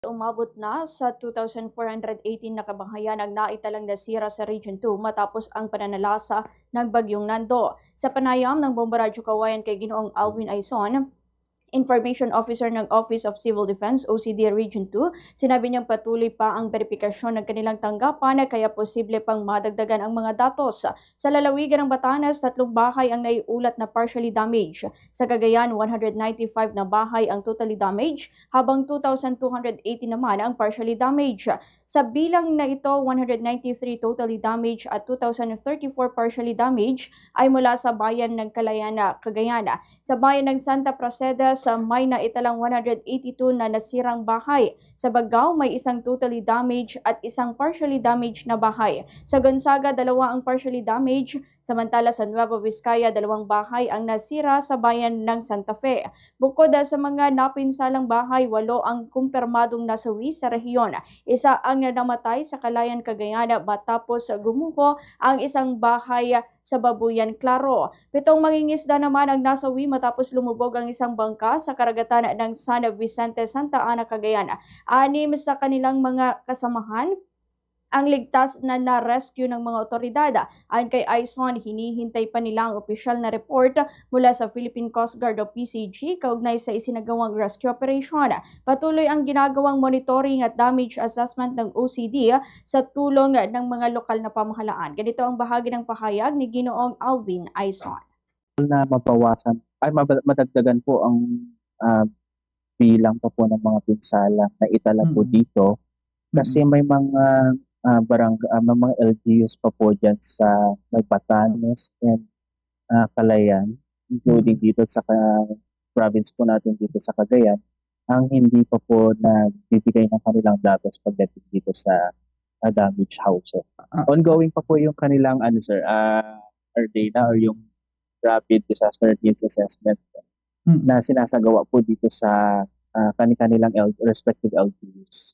Umabot na sa 2,418 na kabahayan ang naitalang nasira sa Region 2 matapos ang pananalasa ng Bagyong Nando. Sa panayam ng Bombaradyo Kawayan kay Ginoong Alvin Aizon, Information Officer ng Office of Civil Defense OCD Region 2, sinabi niyang patuloy pa ang verifikasyon ng kanilang tanggapan kaya posible pang madagdagan ang mga datos. Sa lalawigan ng Batanes, 3 bahay ang naiulat na partially damaged. Sa Cagayan, 195 na bahay ang totally damaged, habang 2,280 naman ang partially damaged. Sa bilang na ito, 193 totally damaged at 2,034 partially damaged ay mula sa bayan ng Kalayana, Cagayan. Sa bayan ng Santa Pracedes, may naitalang 182 na nasirang bahay. Sa Bagao, may isang totally damaged at isang partially damaged na bahay. Sa Gonzaga, 2 ang partially damaged, samantala sa Nueva Vizcaya, 2 bahay ang nasira sa bayan ng Santa Fe. Bukod sa mga napinsalang bahay, 8 ang kumpirmadong nasawi sa rehiyon. Isa ang namatay sa Calayan, Cagayan matapos gumuho ang isang bahay sa Babuyan, Claro. 7 mangingisda naman ang nasawi matapos lumubog ang isang bangka sa karagatan ng San Vicente, Santa Ana, Cagayan. 6 sa kanilang mga kasamahan ang ligtas na na-rescue ng mga otoridad. Ayon kay Aizon, hinihintay pa nila ang opisyal na report mula sa Philippine Coast Guard o PCG kaugnay sa isinagawang rescue operation. Patuloy ang ginagawang monitoring at damage assessment ng OCD sa tulong ng mga lokal na pamahalaan. Ganito ang bahagi ng pahayag ni Ginoong Alvin Aizon. Na mabawasan ay madagdagan po ang bilang pa po ng mga pinsala na itala po dito kasi may mga may mga LGUs pa po dyan sa may Batanes and Calayan, including dito sa province po natin dito sa Cagayan, ang hindi pa po nagbibigay ng kanilang datos pagdating dito sa damaged houses. Ongoing pa po yung kanilang or data or yung rapid disaster needs assessment na sinasagawa po dito sa kanilang respective LGUs.